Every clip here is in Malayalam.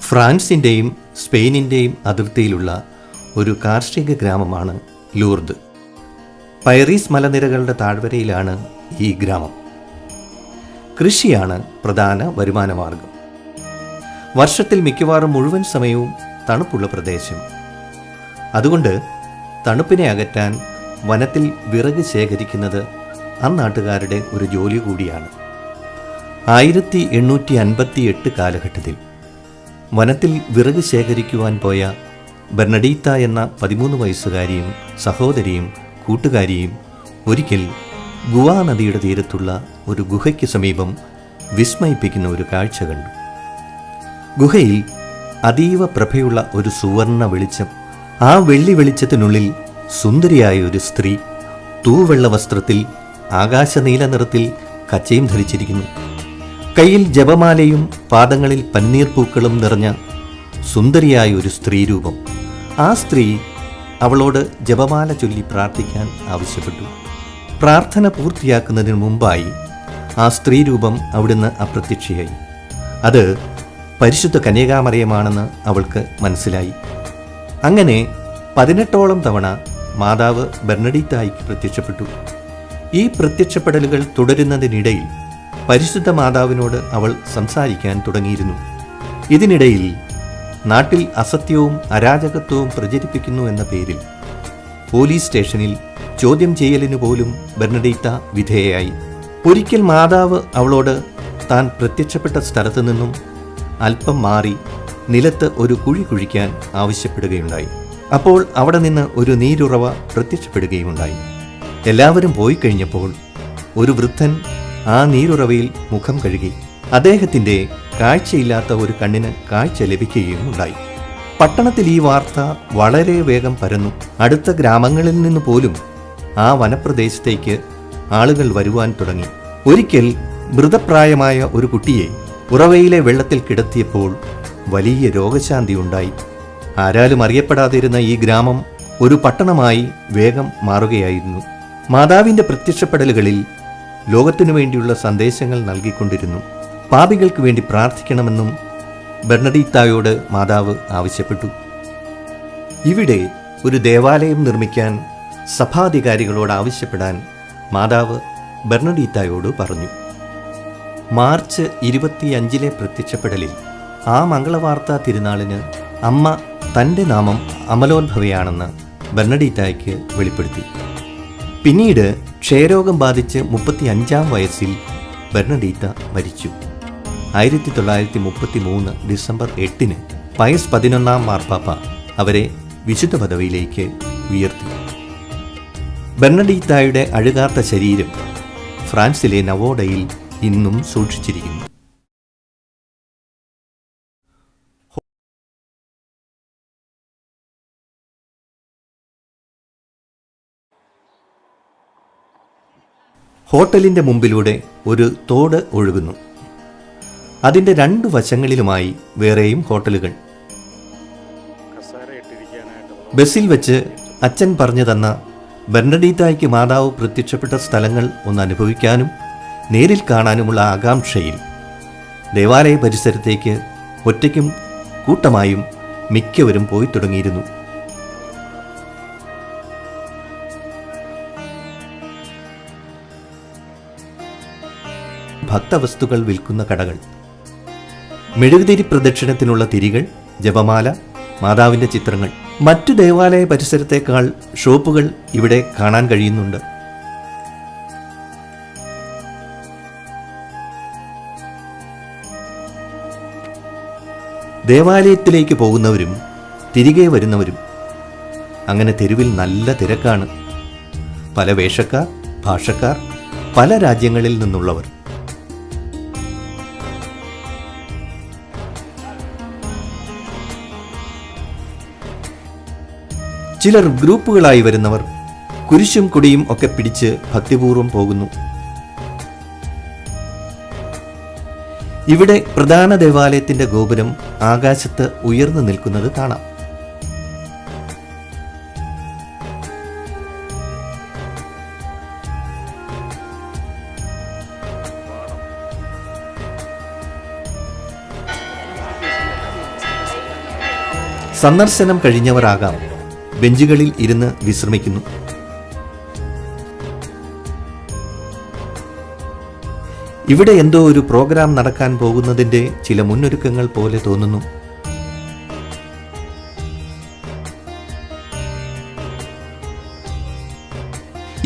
ഫ്രാൻസിൻ്റെയും സ്പെയിനിൻ്റെയും അതിർത്തിയിലുള്ള ഒരു കാർഷിക ഗ്രാമമാണ് ലൂർദ്. പൈറീസ് മലനിരകളുടെ താഴ്വരയിലാണ് ഈ ഗ്രാമം. കൃഷിയാണ് പ്രധാന വരുമാനമാർഗം. വർഷത്തിൽ മിക്കവാറും മുഴുവൻ സമയവും തണുപ്പുള്ള പ്രദേശം. അതുകൊണ്ട് തണുപ്പിനെ അകറ്റാൻ വനത്തിൽ വിറക് ശേഖരിക്കുന്നത് അന്നാട്ടുകാരുടെ ഒരു ജോലി കൂടിയാണ്. 1858 കാലഘട്ടത്തിൽ വനത്തിൽ വിറക് ശേഖരിക്കുവാൻ പോയ ബെർണഡീത്ത എന്ന 13 വയസ്സുകാരിയും സഹോദരിയും കൂട്ടുകാരിയും ഒരിക്കൽ ഗുവാ നദിയുടെ തീരത്തുള്ള ഒരു ഗുഹയ്ക്ക് സമീപം വിസ്മയിപ്പിക്കുന്ന ഒരു കാഴ്ച കണ്ടു. ഗുഹയിൽ അതീവ പ്രഭയുള്ള ഒരു സുവർണ വെളിച്ചം. ആ വെള്ളി വെളിച്ചത്തിനുള്ളിൽ സുന്ദരിയായ ഒരു സ്ത്രീ തൂവെള്ള വസ്ത്രത്തിൽ ആകാശനീല നിറത്തിൽ കച്ചയും ധരിച്ചിരിക്കുന്നു. കയ്യിൽ ജപമാലയും പാദങ്ങളിൽ പന്നീർ പൂക്കളും നിറഞ്ഞ സുന്ദരിയായ ഒരു സ്ത്രീരൂപം. ആ സ്ത്രീ അവളോട് ജപമാല ചൊല്ലി പ്രാർത്ഥിക്കാൻ ആവശ്യപ്പെട്ടു. പ്രാർത്ഥന പൂർത്തിയാക്കുന്നതിന് മുമ്പായി ആ സ്ത്രീരൂപം അവിടുന്ന് അപ്രത്യക്ഷയായി. അത് പരിശുദ്ധ കന്യകാമറിയമാണെന്ന് അവൾക്ക് മനസ്സിലായി. അങ്ങനെ 18ഓളം തവണ മാതാവ് ബെർണഡീത്തായ്ക്ക് പ്രത്യക്ഷപ്പെട്ടു. ഈ പ്രത്യക്ഷപ്പെടലുകൾ തുടരുന്നതിനിടയിൽ പരിശുദ്ധ മാതാവിനോട് അവൾ സംസാരിക്കാൻ തുടങ്ങിയിരുന്നു. ഇതിനിടയിൽ നാട്ടിൽ അസത്യവും അരാജകത്വവും പ്രചരിപ്പിക്കുന്നു എന്ന പേരിൽ പോലീസ് സ്റ്റേഷനിൽ ചോദ്യം ചെയ്യലിനു പോലും ബെർണഡീത്ത വിധേയയായി. ഒരിക്കൽ മാതാവ് അവളോട് താൻ പ്രത്യക്ഷപ്പെട്ട സ്ഥലത്തു നിന്നും അല്പം മാറി നിലത്ത് ഒരു കുഴി കുഴിക്കാൻ ആവശ്യപ്പെടുകയുണ്ടായി. അപ്പോൾ അവിടെ നിന്ന് ഒരു നീരുറവ പ്രത്യക്ഷപ്പെടുകയുണ്ടായി. എല്ലാവരും പോയി കഴിഞ്ഞപ്പോൾ ഒരു വൃദ്ധൻ ആ നീരുറവയിൽ മുഖം കഴുകി. അദ്ദേഹത്തിൻ്റെ കാഴ്ചയില്ലാത്ത ഒരു കണ്ണിന് കാഴ്ച ലഭിക്കുകയും ഉണ്ടായി. പട്ടണത്തിൽ ഈ വാർത്ത വളരെ വേഗം പരന്നു. അടുത്ത ഗ്രാമങ്ങളിൽ നിന്ന് പോലും ആ വനപ്രദേശത്തേക്ക് ആളുകൾ വരുവാൻ തുടങ്ങി. ഒരിക്കൽ മൃതപ്രായമായ ഒരു കുട്ടിയെ ഉറവയിലെ വെള്ളത്തിൽ കിടത്തിയപ്പോൾ വലിയ രോഗശാന്തി ഉണ്ടായി. ആരാലും അറിയപ്പെടാതിരുന്ന ഈ ഗ്രാമം ഒരു പട്ടണമായി വേഗം മാറുകയായിരുന്നു. മാതാവിൻ്റെ പ്രത്യക്ഷപ്പെടലുകളിൽ ലോകത്തിനു വേണ്ടിയുള്ള സന്ദേശങ്ങൾ നൽകിക്കൊണ്ടിരുന്നു. പാപികൾക്ക് വേണ്ടി പ്രാർത്ഥിക്കണമെന്നും ബെർണഡീത്തായോട് മാതാവ് ആവശ്യപ്പെട്ടു. ഇവിടെ ഒരു ദേവാലയം നിർമ്മിക്കാൻ സഭാധികാരികളോട് ആവശ്യപ്പെടാൻ മാതാവ് ബെർണഡീത്തായോട് പറഞ്ഞു. മാർച്ച് 25 പ്രത്യക്ഷപ്പെടലിൽ ആ മംഗളവാർത്താ തിരുനാളിന് അമ്മ തൻ്റെ നാമം അമലോത്ഭവയാണെന്ന് ബെർണഡീത്തായ്ക്ക് വെളിപ്പെടുത്തി. പിന്നീട് ക്ഷയരോഗം ബാധിച്ച് 35-ാം വയസ്സിൽ ബെർണഡീത്ത മരിച്ചു. 1933 ഡിസംബർ 8 പയസ് 11 മാർപ്പാപ്പ അവരെ വിശുദ്ധ പദവിയിലേക്ക് ഉയർത്തി. ബെർണഡീത്തായുടെ അഴുകാത്ത ശരീരം ഫ്രാൻസിലെ നവോഡയിൽ ഇന്നും സൂക്ഷിച്ചിരിക്കുന്നു. ഹോട്ടലിൻ്റെ മുമ്പിലൂടെ ഒരു തോട് ഒഴുകുന്നു. അതിൻ്റെ 2 വശങ്ങളിലുമായി വേറെയും ഹോട്ടലുകൾ. ബസ്സിൽ വെച്ച് അച്ഛൻ പറഞ്ഞു തന്ന ബെർണഡീത്തായ്ക്ക് മാതാവ് പ്രത്യക്ഷപ്പെട്ട സ്ഥലങ്ങൾ ഒന്ന് അനുഭവിക്കാനും നേരിൽ കാണാനുമുള്ള ആകാംക്ഷയിൽ ദേവാലയ പരിസരത്തേക്ക് ഒറ്റയ്ക്കും കൂട്ടമായും മിക്കവരും പോയി തുടങ്ങിയിരുന്നു. ഭക്തവസ്തുക്കൾ വിൽക്കുന്ന കടകൾ, മെഴുകുതിരി പ്രദക്ഷിണത്തിനുള്ള തിരികൾ, ജപമാല, മാതാവിൻ്റെ ചിത്രങ്ങൾ. മറ്റു ദേവാലയ പരിസരത്തേക്കാൾ ഷോപ്പുകൾ ഇവിടെ കാണാൻ കഴിയുന്നുണ്ട്. ദേവാലയത്തിലേക്ക് പോകുന്നവരും തിരികെ വരുന്നവരും. അങ്ങനെ തെരുവിൽ നല്ല തിരക്കാണ്. പല വേഷക്കാർ, ഭാഷക്കാർ, പല രാജ്യങ്ങളിൽ നിന്നുള്ളവർ. ചിലർ ഗ്രൂപ്പുകളായി വരുന്നവർ കുരിശും കൊടിയും ഒക്കെ പിടിച്ച് ഭക്തിപൂർവ്വം പോകുന്നു. ഇവിടെ പ്രധാന ദേവാലയത്തിന്റെ ഗോപുരം ആകാശത്ത് ഉയർന്നു നിൽക്കുന്നത് കാണാം. സന്ദർശനം കഴിഞ്ഞവരാകാം ബെഞ്ചുകളിൽ ഇരുന്ന് വിശ്രമിക്കുന്നു. ഇവിടെ എന്തോ ഒരു പ്രോഗ്രാം നടക്കാൻ പോകുന്നതിൻ്റെ ചില മുന്നൊരുക്കങ്ങൾ പോലെ തോന്നുന്നു.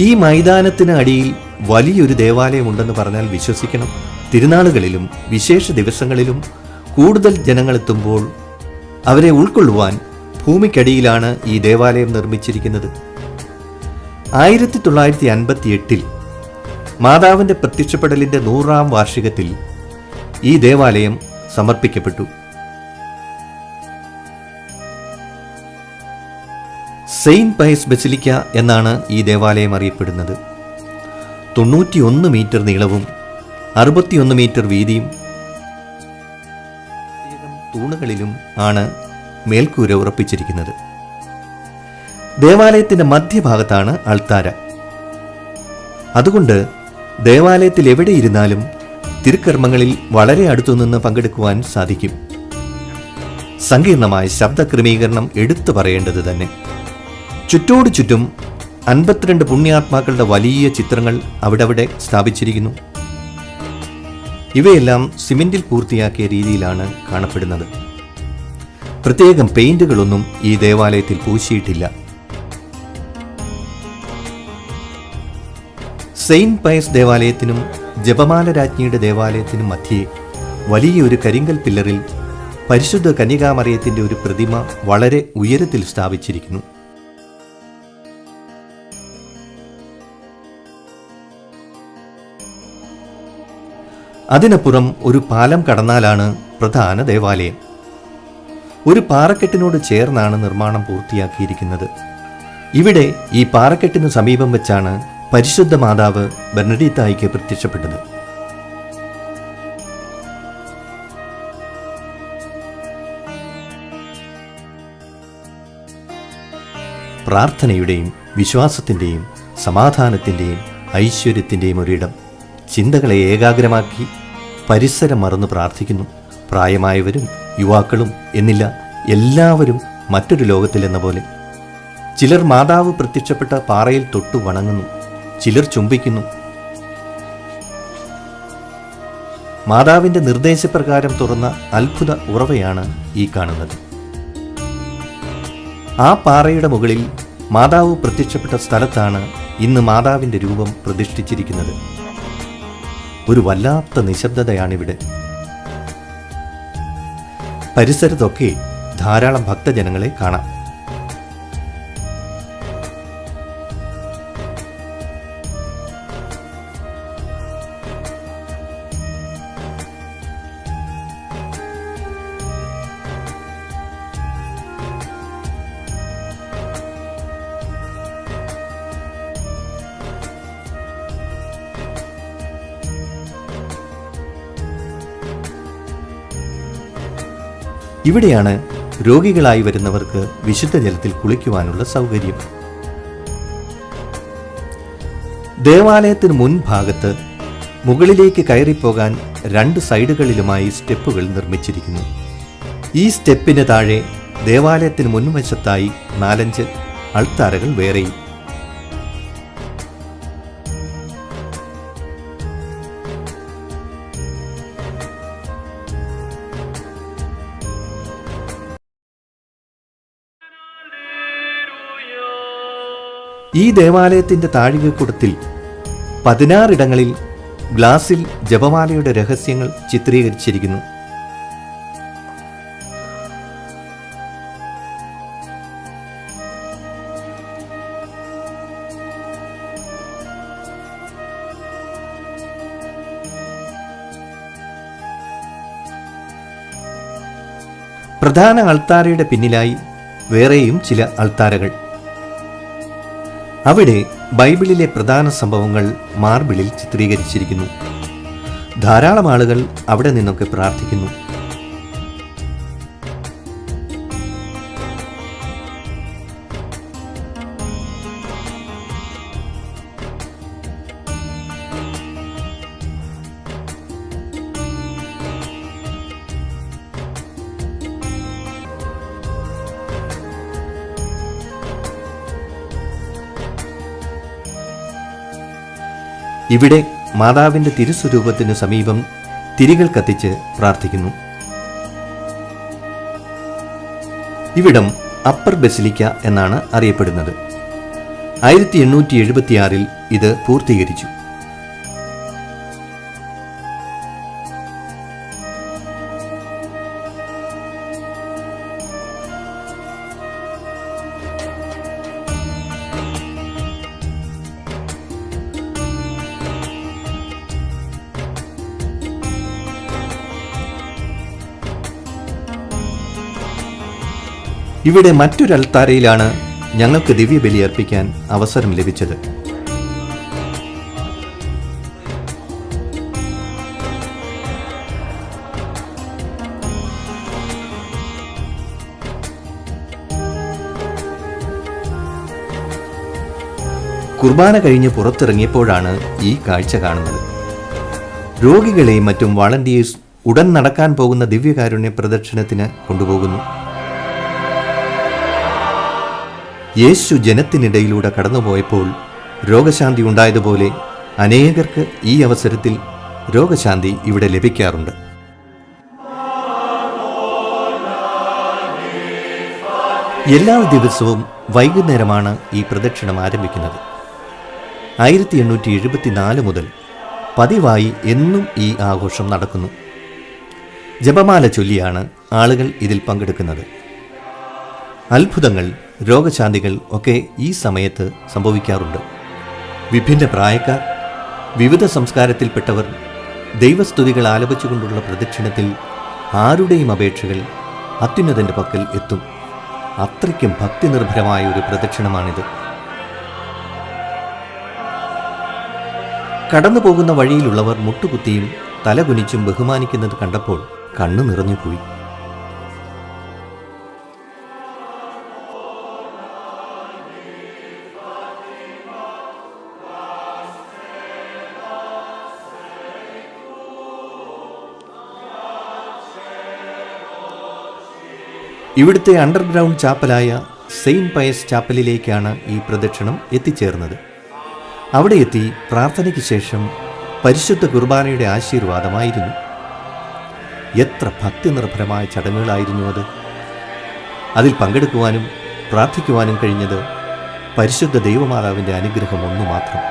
ഈ മൈതാനത്തിന് അടിയിൽ വലിയൊരു ദേവാലയമുണ്ടെന്ന് പറഞ്ഞാൽ വിശ്വസിക്കണം. തിരുനാളുകളിലും വിശേഷ ദിവസങ്ങളിലും കൂടുതൽ ജനങ്ങളെത്തുമ്പോൾ അവരെ ഉൾക്കൊള്ളുവാൻ ഭൂമിക്കടിയിലാണ് ഈ ദേവാലയം നിർമ്മിച്ചിരിക്കുന്നത്. 1958 മാതാവിൻ്റെ പ്രത്യക്ഷപ്പെടലിൻ്റെ 100ാം വാർഷികത്തിൽ ഈ ദേവാലയം സമർപ്പിക്കപ്പെട്ടു. സെയിന്റ് പയസ് ബസിലിക്ക എന്നാണ് ഈ ദേവാലയം അറിയപ്പെടുന്നത്. 91 മീറ്റർ നീളവും 61 മീറ്റർ വീതിയും തൂണുകളിലും ആണ് മേൽക്കൂര ഉറപ്പിച്ചിരിക്കുന്നത്. ദേവാലയത്തിൻ്റെ മധ്യഭാഗത്താണ് അൾത്താര. അതുകൊണ്ട് ദേവാലയത്തിൽ എവിടെയിരുന്നാലും തിരുക്കർമ്മങ്ങളിൽ വളരെ അടുത്തുനിന്ന് പങ്കെടുക്കുവാൻ സാധിക്കും. സങ്കീർണമായ ശബ്ദ ക്രമീകരണം എടുത്തു പറയേണ്ടത് തന്നെ. ചുറ്റോടു ചുറ്റും 52 പുണ്യാത്മാക്കളുടെ വലിയ ചിത്രങ്ങൾ അവിടെ സ്ഥാപിച്ചിരിക്കുന്നു. ഇവയെല്ലാം സിമെന്റിൽ പൂർത്തിയാക്കിയ രീതിയിലാണ് കാണപ്പെടുന്നത്. പ്രത്യേകം പെയിന്റുകളൊന്നും ഈ ദേവാലയത്തിൽ പൂശിയിട്ടില്ല. സെയിന്റ് പയസ് ദേവാലയത്തിനും ജപമാല രാജ്ഞിയുടെ ദേവാലയത്തിനും മധ്യേ വലിയൊരു കരിങ്കൽ പില്ലറിൽ പരിശുദ്ധ കന്യകാമറിയത്തിന്റെ ഒരു പ്രതിമ വളരെ ഉയരത്തിൽ സ്ഥാപിച്ചിരിക്കുന്നു. അതിനപ്പുറം ഒരു പാലം കടന്നാലാണ് പ്രധാന ദേവാലയം. ഒരു പാറക്കെട്ടിനോട് ചേർന്നാണ് നിർമ്മാണം പൂർത്തിയാക്കിയിരിക്കുന്നത്. ഇവിടെ ഈ പാറക്കെട്ടിന് സമീപം വെച്ചാണ് പരിശുദ്ധ മാതാവ് ബെർണഡിത്തായിക്ക് പ്രത്യക്ഷപ്പെട്ടത്. പ്രാർത്ഥനയുടെയും വിശ്വാസത്തിൻ്റെയും സമാധാനത്തിൻ്റെയും ഐശ്വര്യത്തിൻ്റെയും ഒരിടം. ചിന്തകളെ ഏകാഗ്രമാക്കി പരിസരം മറന്ന് പ്രാർത്ഥിക്കുന്നു. പ്രായമായവരും യുവാക്കളും എന്നില്ല, എല്ലാവരും മറ്റൊരു ലോകത്തിലെന്ന പോലെ. ചിലർ മാതാവ് പ്രത്യക്ഷപ്പെട്ട പാറയിൽ തൊട്ടു വണങ്ങുന്നു, ചിലർ ചുംബിക്കുന്നു. മാതാവിൻ്റെ നിർദ്ദേശപ്രകാരം തുറന്ന അത്ഭുത ഉറവയാണ് ഈ കാണുന്നത്. ആ പാറയുടെ മുകളിൽ മാതാവ് പ്രത്യക്ഷപ്പെട്ട സ്ഥലത്താണ് ഇന്ന് മാതാവിൻ്റെ രൂപം പ്രതിഷ്ഠിച്ചിരിക്കുന്നത്. ഒരു വല്ലാത്ത നിശബ്ദതയാണിവിടെ. പരിസരത്തൊക്കെ ധാരാളം ഭക്തജനങ്ങളെ കാണാം. ഇവിടെയാണ് രോഗികളായി വരുന്നവർക്ക് വിശുദ്ധ ജലത്തിൽ കുളിക്കുവാനുള്ള സൗകര്യം. ദേവാലയത്തിന് മുൻഭാഗത്ത് മുകളിലേക്ക് കയറിപ്പോകാൻ 2 സൈഡുകളിലുമായി സ്റ്റെപ്പുകൾ നിർമ്മിച്ചിരിക്കുന്നു. ഈ സ്റ്റെപ്പിന് താഴെ ദേവാലയത്തിന് മുൻവശത്തായി 4-5 അൾത്താരകൾ വേറെയും. ഈ ദേവാലയത്തിൻ്റെ താഴികക്കുടത്തിൽ 16 ഇടങ്ങളിൽ ഗ്ലാസിൽ ജപമാലയുടെ രഹസ്യങ്ങൾ ചിത്രീകരിച്ചിരിക്കുന്നു. പ്രധാന അൾത്താരയുടെ പിന്നിലായി വേറെയും ചില അൾത്താരകൾ. അവിടെ ബൈബിളിലെ പ്രധാന സംഭവങ്ങൾ മാർബിളിൽ ചിത്രീകരിച്ചിരിക്കുന്നു. ധാരാളം ആളുകൾ അവിടെ നിന്നൊക്കെ പ്രാർത്ഥിക്കുന്നു. ഇവിടെ മാതാവിൻ്റെ തിരുസ്വരൂപത്തിനു സമീപം തിരികൾ കത്തിച്ച് പ്രാർത്ഥിക്കുന്നു. ഇവിടം അപ്പർ ബസിലിക്ക എന്നാണ് അറിയപ്പെടുന്നത്. 1876 ഇത് പൂർത്തീകരിച്ചു. ഇവിടെ മറ്റൊരു അൾത്താരയിലാണ് ഞങ്ങൾക്ക് ദിവ്യബലി അർപ്പിക്കാൻ അവസരം ലഭിച്ചത്. കുർബാന കഴിഞ്ഞ് പുറത്തിറങ്ങിയപ്പോഴാണ് ഈ കാഴ്ച കാണുന്നത്. രോഗികളെയും മറ്റും വളണ്ടിയേഴ്സ് ഉടൻ നടക്കാൻ പോകുന്ന ദിവ്യകാരുണ്യ പ്രദക്ഷിണത്തിന് കൊണ്ടുപോകുന്നു. യേശു ജനത്തിനിടയിലൂടെ കടന്നുപോയപ്പോൾ രോഗശാന്തി ഉണ്ടായതുപോലെ അനേകർക്ക് ഈ അവസരത്തിൽ രോഗശാന്തി ഇവിടെ ലഭിക്കാറുണ്ട്. എല്ലാ ദിവസവും വൈകുന്നേരമാണ് ഈ പ്രദക്ഷിണം ആരംഭിക്കുന്നത്. 1874 മുതൽ പതിവായി എന്നും ഈ ആഘോഷം നടക്കുന്നു. ജപമാല ചൊല്ലിയാണ് ആളുകൾ ഇതിൽ പങ്കെടുക്കുന്നത്. അത്ഭുതങ്ങൾ, രോഗശാന്തികൾ ഒക്കെ ഈ സമയത്ത് സംഭവിക്കാറുണ്ട്. വിഭിന്ന പ്രായക്കാർ, വിവിധ സംസ്കാരത്തിൽപ്പെട്ടവർ ദൈവസ്തുതികൾ ആലപിച്ചുകൊണ്ടുള്ള പ്രദക്ഷിണത്തിൽ ആരുടെയും അപേക്ഷകൾ അത്യുന്നതൻ്റെ പക്കൽ എത്തും. അത്രയ്ക്കും ഭക്തിനിർഭരമായ ഒരു പ്രദക്ഷിണമാണിത്. കടന്നു പോകുന്ന വഴിയിലുള്ളവർ മുട്ടുകുത്തിയും തലകുനിച്ചും ബഹുമാനിക്കുന്നത് കണ്ടപ്പോൾ കണ്ണു നിറഞ്ഞുപോയി. ഇവിടുത്തെ അണ്ടർഗ്രൗണ്ട് ചാപ്പലായ സെയിൻറ്റ് പയസ് ചാപ്പലിലേക്കാണ് ഈ പ്രദക്ഷിണം എത്തിച്ചേർന്നത്. അവിടെ എത്തി പ്രാർത്ഥനയ്ക്ക് ശേഷം പരിശുദ്ധ കുർബാനയുടെ ആശീർവാദമായിരുന്നു. എത്ര ഭക്തിനിർഭരമായ ചടങ്ങുകളായിരുന്നു അത്! അതിൽ പങ്കെടുക്കുവാനും പ്രാർത്ഥിക്കുവാനും കഴിഞ്ഞത് പരിശുദ്ധ ദൈവമാതാവിൻ്റെ അനുഗ്രഹം ഒന്നു മാത്രം.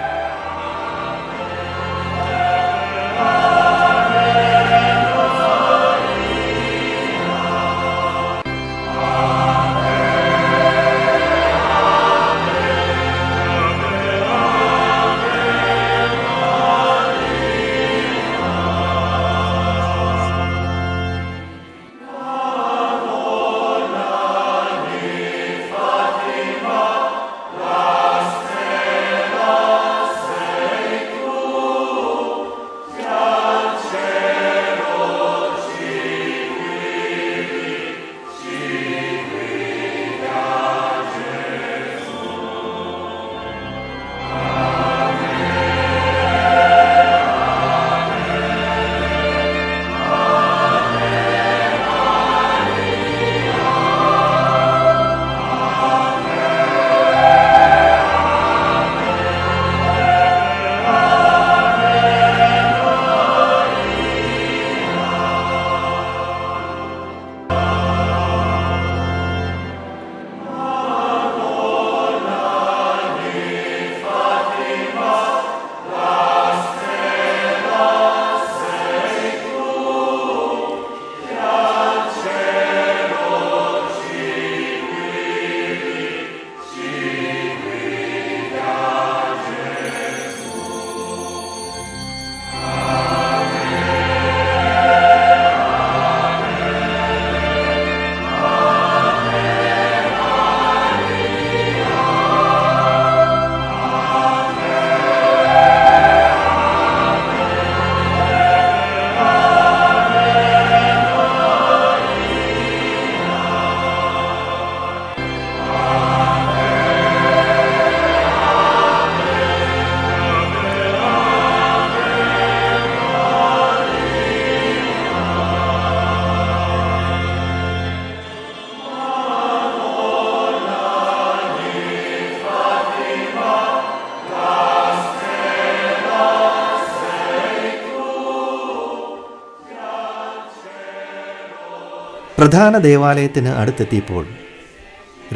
പ്രധാന ദേവാലയത്തിന് അടുത്തെത്തിയപ്പോൾ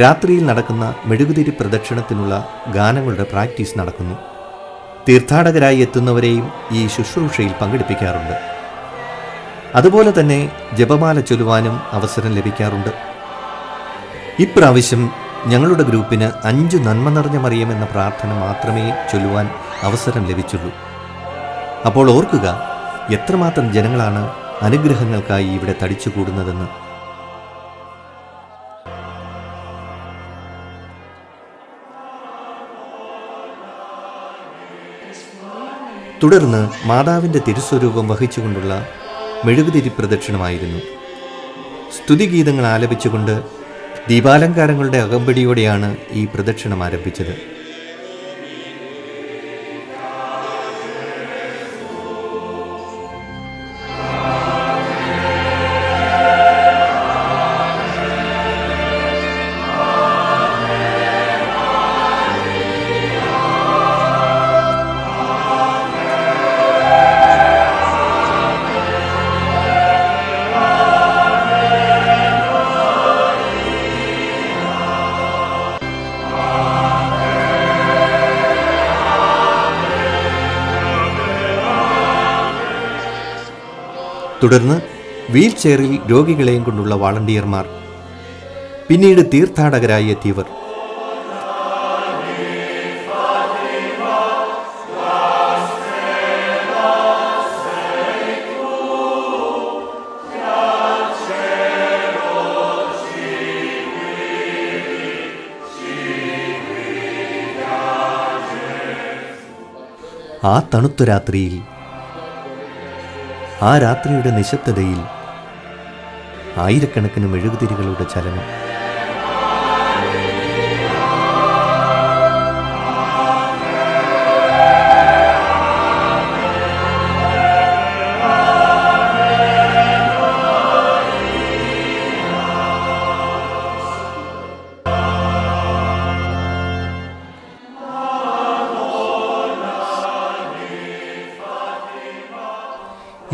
രാത്രിയിൽ നടക്കുന്ന മെഴുകുതിരി പ്രദക്ഷിണത്തിനുള്ള ഗാനങ്ങളുടെ പ്രാക്ടീസ് നടക്കുന്നു. തീർത്ഥാടകരായി എത്തുന്നവരെയും ഈ ശുശ്രൂഷയിൽ പങ്കെടുപ്പിക്കാറുണ്ട്. അതുപോലെ തന്നെ ജപമാല ചൊല്ലുവാനും അവസരം ലഭിക്കാറുണ്ട്. ഇപ്രാവശ്യം ഞങ്ങളുടെ ഗ്രൂപ്പിന് 5 നന്മ നിറഞ്ഞ മറിയം എന്ന പ്രാർത്ഥന മാത്രമേ ചൊല്ലുവാൻ അവസരം ലഭിച്ചുള്ളൂ. അപ്പോൾ ഓർക്കുക, എത്രമാത്രം ജനങ്ങളാണ് അനുഗ്രഹങ്ങൾക്കായി ഇവിടെ തടിച്ചുകൂടുന്നതെന്ന്. തുടർന്ന് മാതാവിൻ്റെ തിരുസ്വരൂപം വഹിച്ചുകൊണ്ടുള്ള മെഴുകുതിരി പ്രദക്ഷിണമായിരുന്നു. സ്തുതിഗീതങ്ങൾ ആലപിച്ചുകൊണ്ട് ദീപാലങ്കാരങ്ങളുടെ അകമ്പടിയോടെയാണ് ഈ പ്രദക്ഷിണം ആരംഭിച്ചത്. തുടർന്ന് വീൽ ചെയറിൽ രോഗികളെയും കൊണ്ടുള്ള വാളണ്ടിയർമാർ, പിന്നീട് തീർത്ഥാടകരായി എത്തിയവർ, ആ തണുത്ത രാത്രിയിൽ, ആ രാത്രിയുടെ നിശബ്ദതയിൽ ആയിരക്കണക്കിന് മെഴുകുതിരികളുടെ ചലനം.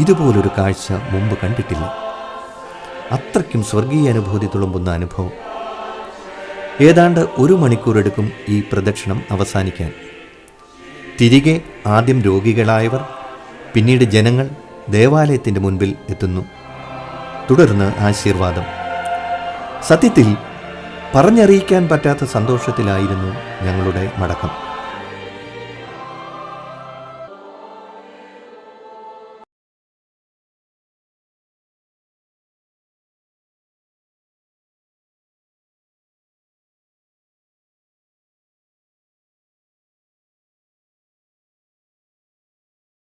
ഇതുപോലൊരു കാഴ്ച മുമ്പ് കണ്ടിട്ടില്ല. അത്രയ്ക്കും സ്വർഗീയ അനുഭൂതി തുളുമ്പുന്ന അനുഭവം. ഏതാണ്ട് 1 മണിക്കൂർ എടുക്കും ഈ പ്രദക്ഷിണം അവസാനിക്കാൻ. തിരികെ ആദ്യം രോഗികളായവർ, പിന്നീട് ജനങ്ങൾ ദേവാലയത്തിൻ്റെ മുൻപിൽ എത്തുന്നു. തുടർന്ന് ആശീർവാദം. സത്യത്തിൽ പറഞ്ഞറിയിക്കാൻ പറ്റാത്ത സന്തോഷത്തിലായിരുന്നു ഞങ്ങളുടെ മടക്കം.